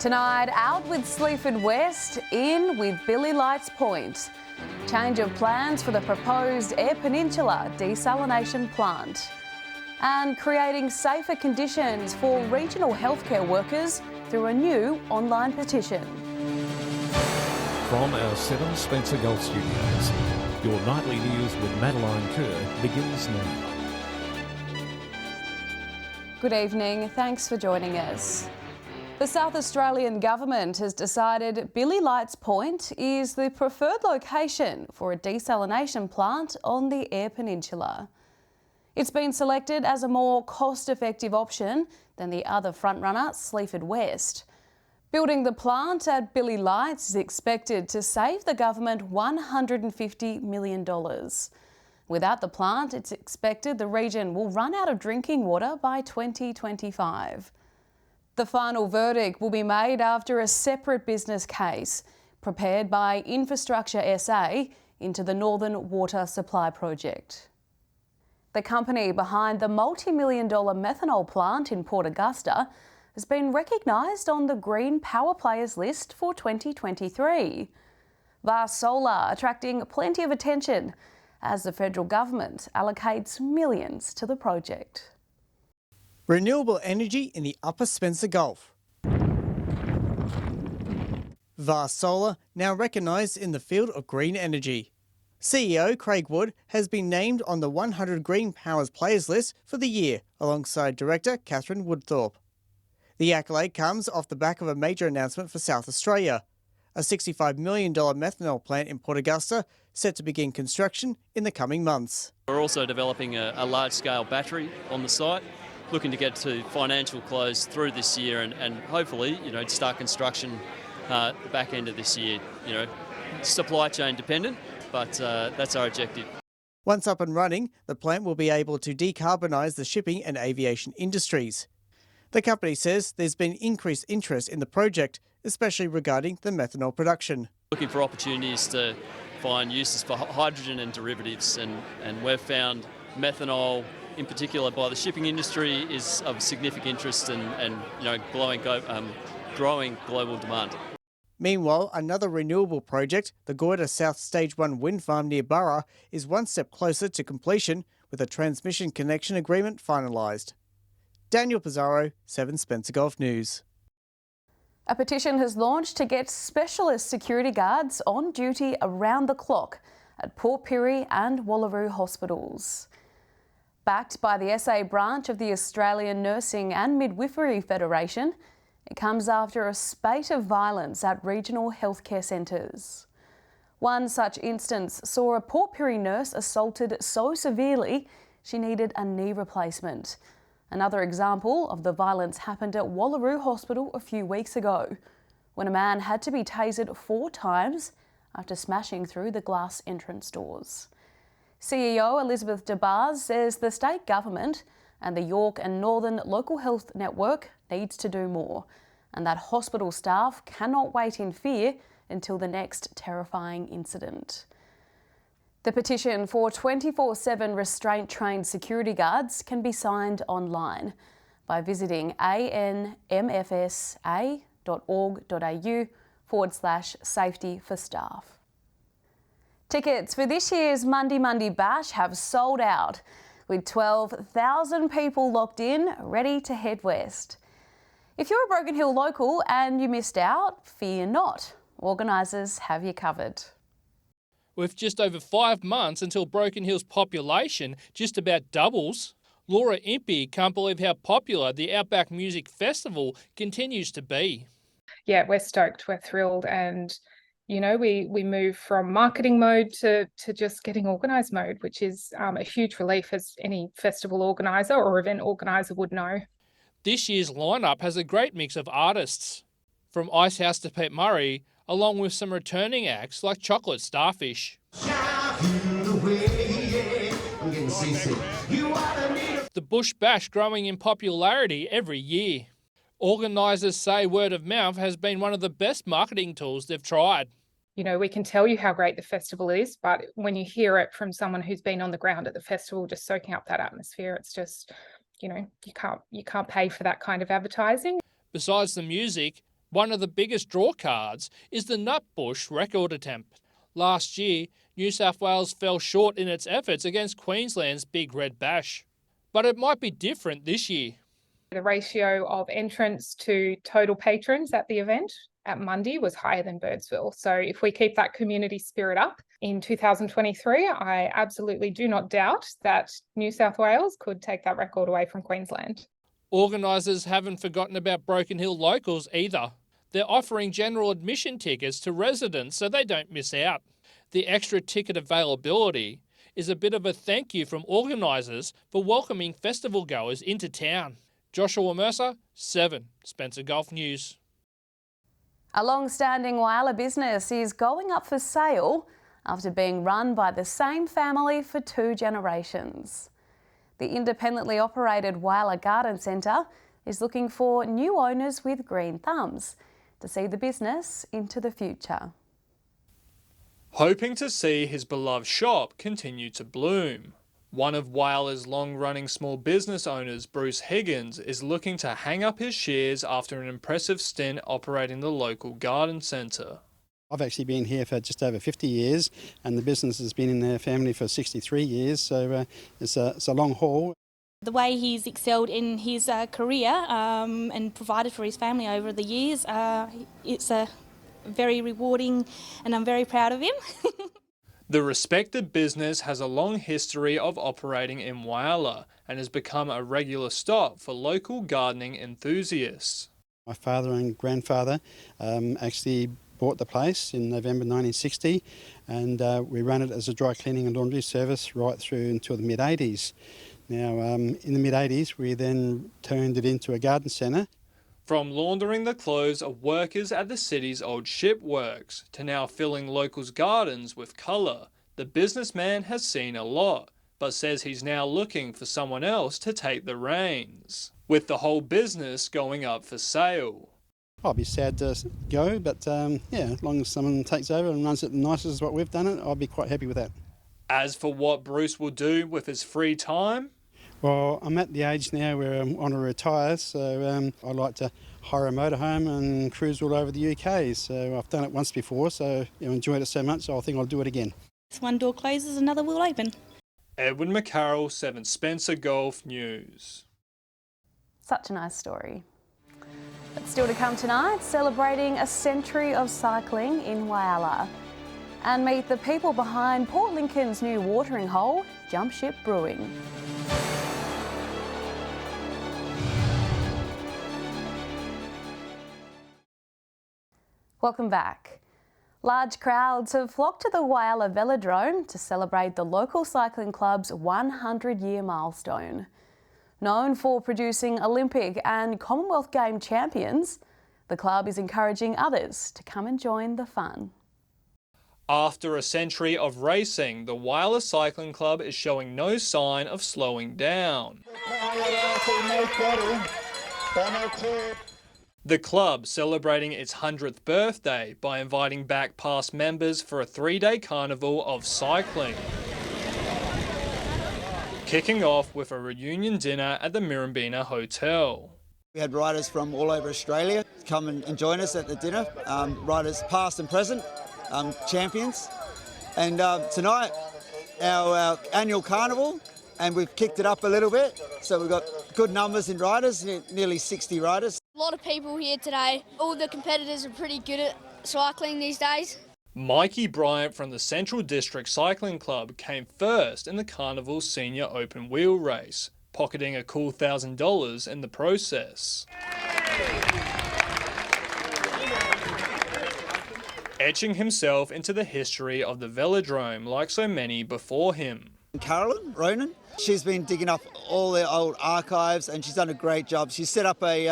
Tonight, out with Sleaford West, in with Billy Lights Point. Change of plans for the proposed Eyre Peninsula desalination plant. And creating safer conditions for regional healthcare workers through a new online petition. From our 7 Spencer Gulf Studios, your nightly news with Madeline Kerr begins now. Good evening, thanks for joining us. The South Australian Government has decided Billy Lights Point is the preferred location for a desalination plant on the Eyre Peninsula. It's been selected as a more cost-effective option than the other frontrunner, Sleaford West. Building the plant at Billy Lights is expected to save the government $150 million. Without the plant, it's expected the region will run out of drinking water by 2025. The final verdict will be made after a separate business case prepared by Infrastructure SA into the Northern Water Supply Project. The company behind the multi-million-dollar methanol plant in Port Augusta has been recognised on the Green Power Players list for 2023. Vast Solar attracting plenty of attention as the federal government allocates millions to the project. Renewable energy in the Upper Spencer Gulf. Vast Solar now recognised in the field of green energy. CEO Craig Wood has been named on the 100 Green Powers Players list for the year, alongside Director Catherine Woodthorpe. The accolade comes off the back of a major announcement for South Australia, a $65 million methanol plant in Port Augusta set to begin construction in the coming months. We're also developing a large-scale battery on the site, looking to get to financial close through this year and hopefully, start construction back end of this year. Supply chain dependent, but that's our objective. Once up and running, the plant will be able to decarbonise the shipping and aviation industries. The company says there's been increased interest in the project, especially regarding the methanol production. Looking for opportunities to find uses for hydrogen and derivatives, and we've found methanol in particular by the shipping industry is of significant interest and growing global demand. Meanwhile, another renewable project, the Goyder South Stage 1 wind farm near Burra, is one step closer to completion with a transmission connection agreement finalised. Daniel Pizarro, 7 Spencer Gulf News. A petition has launched to get specialist security guards on duty around the clock at Port Pirie and Wallaroo hospitals. Backed by the SA branch of the Australian Nursing and Midwifery Federation, it comes after a spate of violence at regional healthcare centres. One such instance saw a Port Pirie nurse assaulted so severely she needed a knee replacement. Another example of the violence happened at Wallaroo Hospital a few weeks ago, when a man had to be tasered 4 times after smashing through the glass entrance doors. CEO Elizabeth DeBars says the state government and the York and Northern Local Health Network needs to do more, and that hospital staff cannot wait in fear until the next terrifying incident. The petition for 24/7 restraint-trained security guards can be signed online by visiting anmfsa.org.au/safety for staff. Tickets for this year's Monday Bash have sold out, with 12,000 people locked in, ready to head west. If you're a Broken Hill local and you missed out, fear not. Organisers have you covered. With just over 5 months until Broken Hill's population just about doubles, Laura Impey can't believe how popular the Outback Music Festival continues to be. Yeah, we're stoked, we're thrilled, and we move from marketing mode to just getting organised mode, which is a huge relief, as any festival organiser or event organiser would know. This year's lineup has a great mix of artists, from Icehouse to Pete Murray, along with some returning acts like Chocolate Starfish. The Bush Bash growing in popularity every year. Organisers say word of mouth has been one of the best marketing tools they've tried. We can tell you how great the festival is, but when you hear it from someone who's been on the ground at the festival, just soaking up that atmosphere, it's just, you can't pay for that kind of advertising. Besides the music, One of the biggest draw cards is the Nutbush record attempt. Last year, New South Wales fell short in its efforts against Queensland's Big Red Bash. But it might be different this year. The ratio of entrants to total patrons at the event at Mundy was higher than Birdsville. So if we keep that community spirit up in 2023, I absolutely do not doubt that New South Wales could take that record away from Queensland. Organisers haven't forgotten about Broken Hill locals either. They're offering general admission tickets to residents so they don't miss out. The extra ticket availability is a bit of a thank you from organisers for welcoming festival goers into town. Joshua Mercer, 7 Spencer Gulf News. A long-standing Whyalla business is going up for sale after being run by the same family for 2 generations. The independently operated Whyalla Garden Centre is looking for new owners with green thumbs to see the business into the future. Hoping to see his beloved shop continue to bloom, one of Whyalla's long-running small business owners, Bruce Higgins, is looking to hang up his shares after an impressive stint operating the local garden centre. I've actually been here for just over 50 years and the business has been in their family for 63 years, so it's a long haul. The way he's excelled in his career and provided for his family over the years, it's very rewarding and I'm very proud of him. The respected business has a long history of operating in Whyalla and has become a regular stop for local gardening enthusiasts. My father and grandfather actually bought the place in November 1960 and we ran it as a dry cleaning and laundry service right through until the mid-80s. Now, in the mid-80s, we then turned it into a garden centre. From laundering the clothes of workers at the city's old ship works to now filling locals' gardens with colour, the businessman has seen a lot, but says he's now looking for someone else to take the reins, with the whole business going up for sale. I'll be sad to go, but yeah, as long as someone takes over and runs it as nice as what we've done it, I'll be quite happy with that. As for what Bruce will do with his free time? Well, I'm at the age now where I want to retire, so I'd like to hire a motorhome and cruise all over the UK. So I've done it once before, so enjoyed it so much, I think I'll do it again. If one door closes, another will open. Edwin McCarroll, 7 Spencer Gulf News. Such a nice story. But still to come tonight, celebrating a century of cycling in Whyalla. And meet the people behind Port Lincoln's new watering hole, Jump Ship Brewing. Welcome back. Large crowds have flocked to the Whyalla Velodrome to celebrate the local cycling club's 100-year milestone. Known for producing Olympic and Commonwealth Game champions, the club is encouraging others to come and join the fun. After a century of racing, the Whyalla Cycling Club is showing no sign of slowing down. The club celebrating its 100th birthday by inviting back past members for a 3-day carnival of cycling. Kicking off with a reunion dinner at the Mirrabina Hotel. We had riders from all over Australia come and join us at the dinner, riders past and present, champions. And tonight, our annual carnival, and we've kicked it up a little bit. So we've got good numbers in riders, nearly 60 riders. A lot of people here today. All the competitors are pretty good at cycling these days. Mikey Bryant from the Central District Cycling Club came first in the Carnival's senior open wheel race, pocketing a cool $1,000 in the process. Etching himself into the history of the velodrome like so many before him. Carolyn Ronan, she's been digging up all the old archives and she's done a great job. She set up a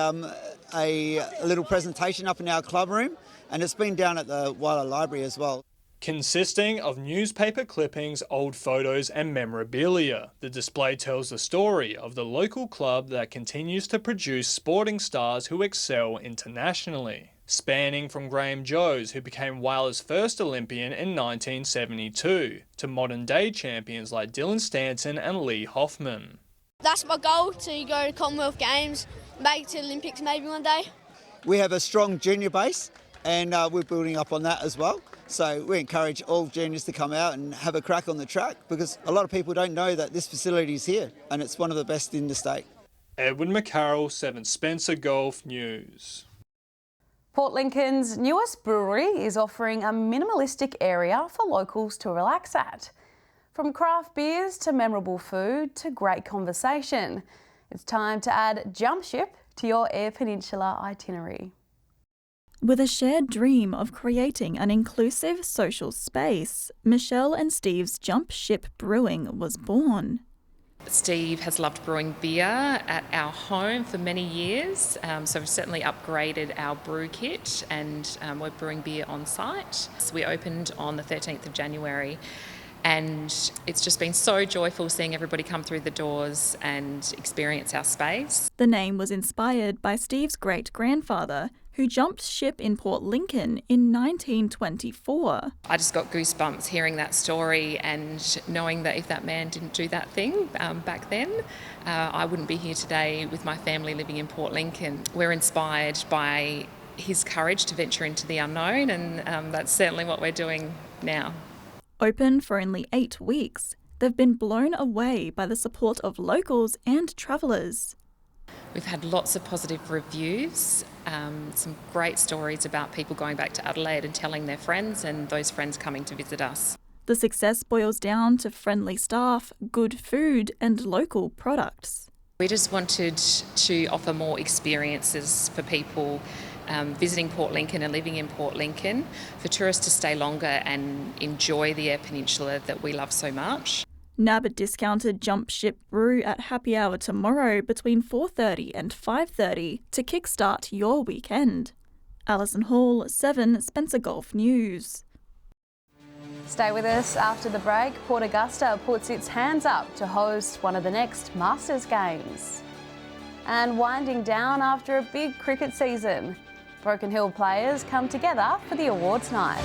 little presentation up in our club room, and it's been down at the Whyalla Library as well. Consisting of newspaper clippings, old photos and memorabilia, the display tells the story of the local club that continues to produce sporting stars who excel internationally, spanning from Graham Joes, who became Whyalla's first Olympian in 1972, to modern-day champions like Dylan Stanton and Lee Hoffman. That's my goal, to go to Commonwealth Games, make it to Olympics maybe one day. We have a strong junior base, and we're building up on that as well. So we encourage all juniors to come out and have a crack on the track, because a lot of people don't know that this facility is here, and it's one of the best in the state. Edward McCarroll, 7 Spencer Golf News. Port Lincoln's newest brewery is offering a minimalistic area for locals to relax at. From craft beers to memorable food to great conversation, it's time to add Jump Ship to your Eyre Peninsula itinerary. With a shared dream of creating an inclusive social space, Michelle and Steve's Jump Ship Brewing was born. Steve has loved brewing beer at our home for many years, so we've certainly upgraded our brew kit, and we're brewing beer on site. So we opened on the 13th of January, and it's just been so joyful seeing everybody come through the doors and experience our space. The name was inspired by Steve's great-grandfather, who jumped ship in Port Lincoln in 1924. I just got goosebumps hearing that story and knowing that if that man didn't do that thing back then, I wouldn't be here today with my family living in Port Lincoln. We're inspired by his courage to venture into the unknown, and that's certainly what we're doing now. Open for only 8 weeks, they've been blown away by the support of locals and travellers. We've had lots of positive reviews, some great stories about people going back to Adelaide and telling their friends, and those friends coming to visit us. The success boils down to friendly staff, good food and local products. We just wanted to offer more experiences for people visiting Port Lincoln and living in Port Lincoln, for tourists to stay longer and enjoy the Eyre Peninsula that we love so much. Nab a discounted Jump Ship brew at happy hour tomorrow between 4:30 and 5:30 to kickstart your weekend. Alison Hall, 7 Spencer Golf News. Stay with us after the break. Port Augusta puts its hands up to host one of the next Masters Games. And winding down after a big cricket season, Broken Hill players come together for the awards night.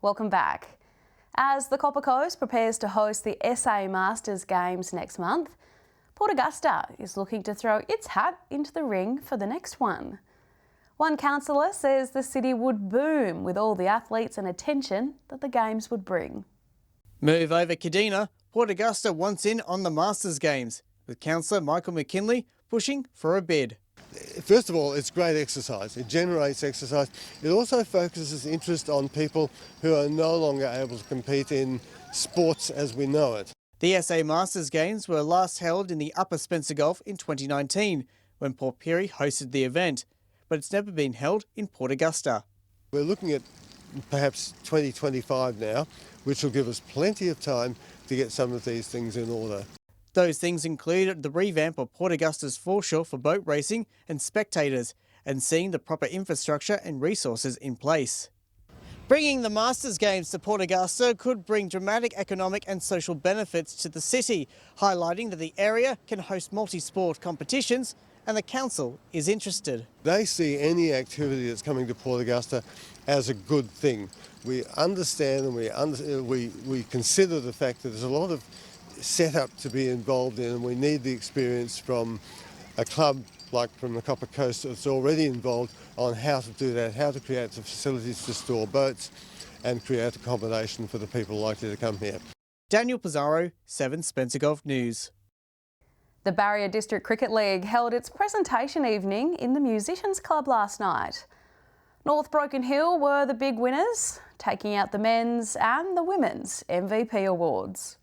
Welcome back. As the Copper Coast prepares to host the SA Masters Games next month, Port Augusta is looking to throw its hat into the ring for the next one. One councillor says the city would boom with all the athletes and attention that the Games would bring. Move over Kadina, Port Augusta wants in on the Masters Games, with Councillor Michael McKinley pushing for a bid. First of all, it's great exercise. It generates exercise. It also focuses interest on people who are no longer able to compete in sports as we know it. The SA Masters Games were last held in the Upper Spencer Gulf in 2019, when Port Pirie hosted the event, but it's never been held in Port Augusta. We're looking at perhaps 2025 now, which will give us plenty of time to get some of these things in order. Those things include the revamp of Port Augusta's foreshore for boat racing and spectators, and seeing the proper infrastructure and resources in place. Bringing the Masters Games to Port Augusta could bring dramatic economic and social benefits to the city, highlighting that the area can host multi-sport competitions, and the council is interested. They see any activity that's coming to Port Augusta as a good thing. We understand and we consider the fact that there's a lot of setup to be involved in, and we need the experience from a club like from the Copper Coast that's already involved on how to do that, how to create the facilities to store boats and create accommodation for the people likely to come here. Daniel Pizarro, 7 Spencer Golf News. The Barrier District Cricket League held its presentation evening in the Musicians Club last night. North Broken Hill were the big winners, taking out the men's and the women's MVP awards.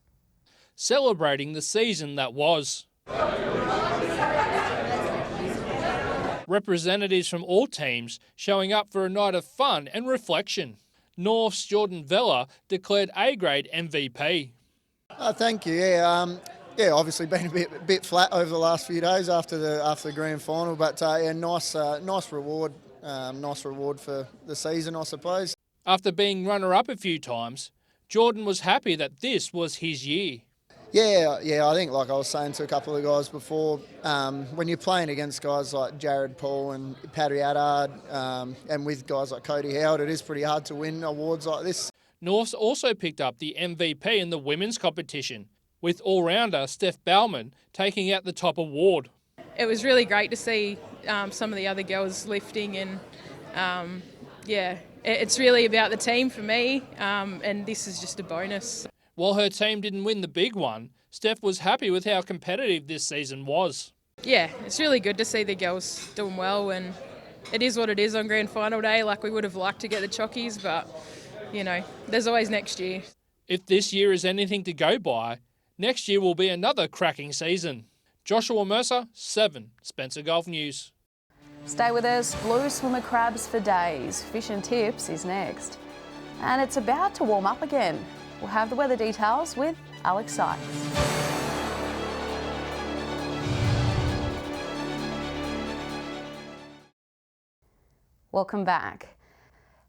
Celebrating the season that was. Representatives from all teams showing up for a night of fun and reflection. North's Jordan Vella declared A-grade MVP. Thank you. Yeah, obviously been a bit flat over the last few days after the grand final, but nice reward. Nice reward for the season, I suppose. After being runner-up a few times, Jordan was happy that this was his year. Yeah, I think, like I was saying to a couple of guys before, when you're playing against guys like Jared Paul and Paddy Addard, and with guys like Cody Howard, it is pretty hard to win awards like this. Norths also picked up the MVP in the women's competition, with all-rounder Steph Bauman taking out the top award. It was really great to see some of the other girls lifting, and it's really about the team for me, and this is just a bonus. While her team didn't win the big one, Steph was happy with how competitive this season was. Yeah, it's really good to see the girls doing well, and it is what it is on grand final day. Like, we would have liked to get the chockies, but, you know, there's always next year. If this year is anything to go by, next year will be another cracking season. Joshua Mercer, 7, Spencer Gulf News. Stay with us. Blue swimmer crabs for days. Fish and Tips is next. And it's about to warm up again. We'll have the weather details with Alex Sykes. Welcome back.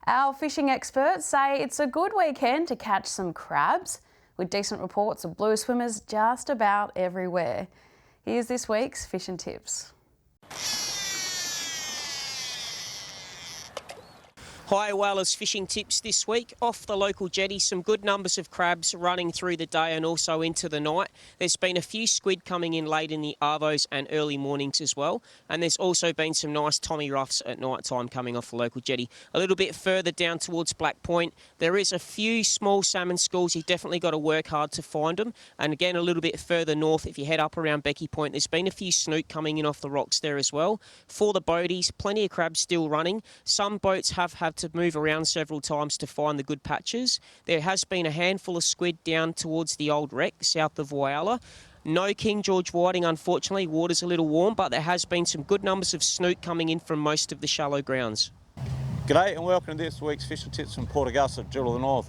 Our fishing experts say it's a good weekend to catch some crabs, with decent reports of blue swimmers just about everywhere. Here's this week's Fish and Tips. Hi, Whalers Fishing Tips this week. Off the local jetty, some good numbers of crabs running through the day and also into the night. There's been a few squid coming in late in the arvos and early mornings as well. And there's also been some nice Tommy Ruffs at night time coming off the local jetty. A little bit further down towards Black Point, there is a few small salmon schools. You've definitely got to work hard to find them. And again, a little bit further north, if you head up around Becky Point, there's been a few snook coming in off the rocks there as well. For the boaties, plenty of crabs still running. Some boats have had to move around several times to find the good patches. There has been a handful of squid down towards the old wreck south of Whyalla. No King George whiting, unfortunately. Water's a little warm, but there has been some good numbers of snook coming in from most of the shallow grounds. G'day and welcome to this week's Fish and Tips from Port Augusta, Jewel of the North.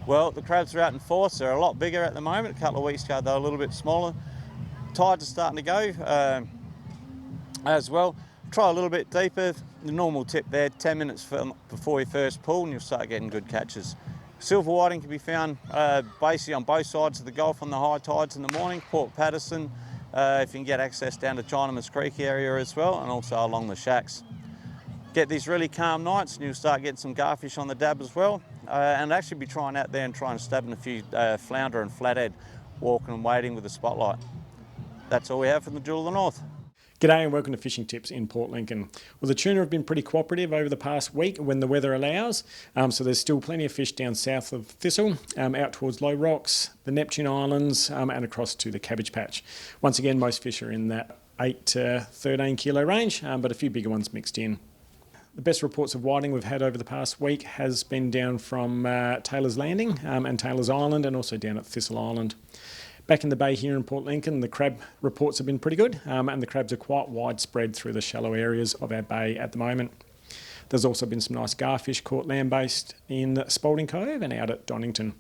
Well, the crabs are out in force. They're a lot bigger at the moment. A couple of weeks ago they were a little bit smaller. Tides are starting to go as well. Try a little bit deeper. The normal tip there, 10 minutes before your first pull and you'll start getting good catches. Silver whiting can be found basically on both sides of the Gulf on the high tides in the morning. Port Patterson, if you can get access down to Chinaman's Creek area as well, and also along the shacks. Get these really calm nights and you'll start getting some garfish on the dab as well. And actually be trying out there and trying to stab in a few flounder and flathead, walking and wading with a spotlight. That's all we have from the Jewel of the North. G'day and welcome to Fishing Tips in Port Lincoln. Well, the tuna have been pretty cooperative over the past week when the weather allows, so there's still plenty of fish down south of Thistle, out towards Low Rocks, the Neptune Islands, and across to the Cabbage Patch. Once again, most fish are in that 8 to 13 kilo range, but a few bigger ones mixed in. The best reports of whiting we've had over the past week has been down from Taylor's Landing and Taylor's Island, and also down at Thistle Island. Back in the bay here in Port Lincoln, the crab reports have been pretty good, and the crabs are quite widespread through the shallow areas of our bay at the moment. There's also been some nice garfish caught land-based in Spalding Cove and out at Donington.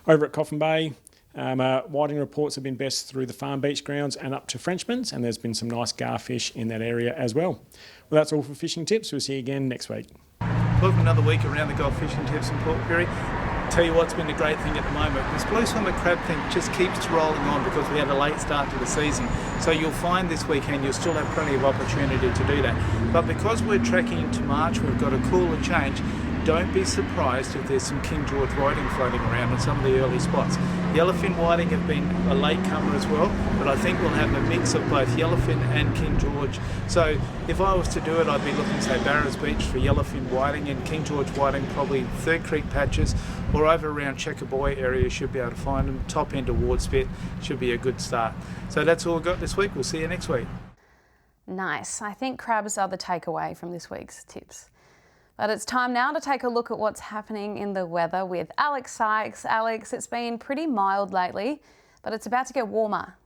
Over at Coffin Bay, whiting reports have been best through the Farm Beach grounds and up to Frenchman's, and there's been some nice garfish in that area as well. Well, that's all for Fishing Tips. We'll see you again next week. Welcome another week around the Gulf Fishing Tips in Port Pirie. Tell you what's been a great thing at the moment. This blue swimmer crab thing just keeps rolling on because we had a late start to the season. So you'll find this weekend you'll still have plenty of opportunity to do that. But because we're tracking into March, we've got a cooler change. Don't be surprised if there's some King George whiting floating around in some of the early spots. Yellowfin whiting have been a late comer as well, but I think we'll have a mix of both yellowfin and King George. So if I was to do it, I'd be looking, say, Barrows Beach for yellowfin whiting and King George whiting, probably Third Creek patches, or over around Checker Boy area, you should be able to find them. Top end of Ward Spit should be a good start. So that's all we've got this week. We'll see you next week. Nice. I think crabs are the takeaway from this week's tips. But it's time now to take a look at what's happening in the weather with Alex Sykes. Alex, it's been pretty mild lately, but it's about to get warmer.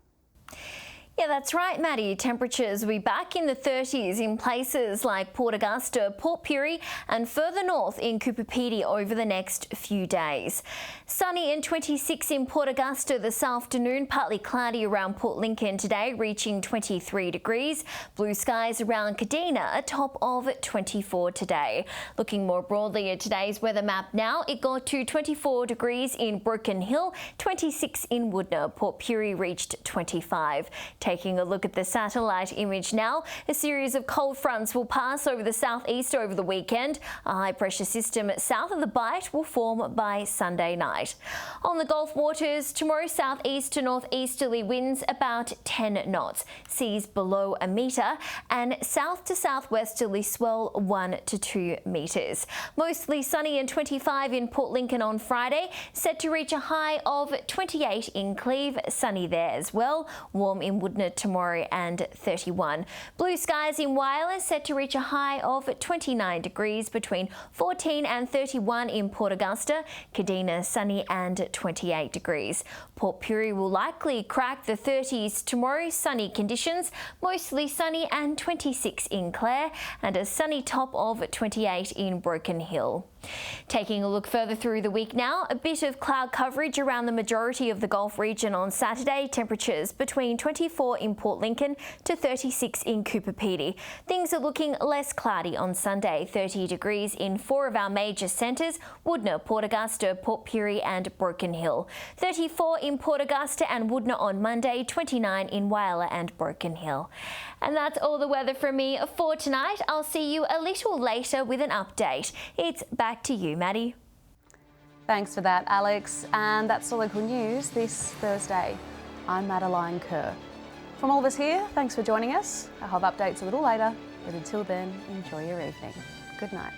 Yeah, that's right, Maddie. Temperatures will be back in the 30s in places like Port Augusta, Port Pirie and further north in Cooper Pedy over the next few days. Sunny and 26 in Port Augusta this afternoon, partly cloudy around Port Lincoln today, reaching 23 degrees. Blue skies around Kadina, a top of 24 today. Looking more broadly at today's weather map now, it got to 24 degrees in Broken Hill, 26 in Woodner. Port Pirie reached 25. Taking a look at the satellite image now, a series of cold fronts will pass over the southeast over the weekend. A high pressure system south of the Bight will form by Sunday night. On the Gulf waters, tomorrow southeast to northeasterly winds about 10 knots, seas below a metre, and south to southwesterly swell 1 to 2 metres. Mostly sunny and 25 in Port Lincoln on Friday, set to reach a high of 28 in Cleve, sunny there as well, warm in Woodnor tomorrow and 31. Blue skies in Whyalla, set to reach a high of 29 degrees, between 14 and 31 in Port Augusta, Kadina sunny and 28 degrees. Port Pirie will likely crack the 30s tomorrow, sunny conditions, mostly sunny and 26 in Clare, and a sunny top of 28 in Broken Hill. Taking a look further through the week now, a bit of cloud coverage around the majority of the Gulf region on Saturday. Temperatures between 24 in Port Lincoln to 36 in Cooper Pedy. Things are looking less cloudy on Sunday, 30 degrees in 4 of our major centres: Woodnor, Port Augusta, Port Pirie and Broken Hill. 34 in Port Augusta and Woodnor on Monday, 29 in Whyalla and Broken Hill. And that's all the weather from me for tonight. I'll see you a little later with an update. It's back to you, Maddie. Thanks for that, Alex. And that's the local news this Thursday. I'm Madeline Kerr. From all of us here, thanks for joining us. I'll have updates a little later, but until then, enjoy your evening. Good night.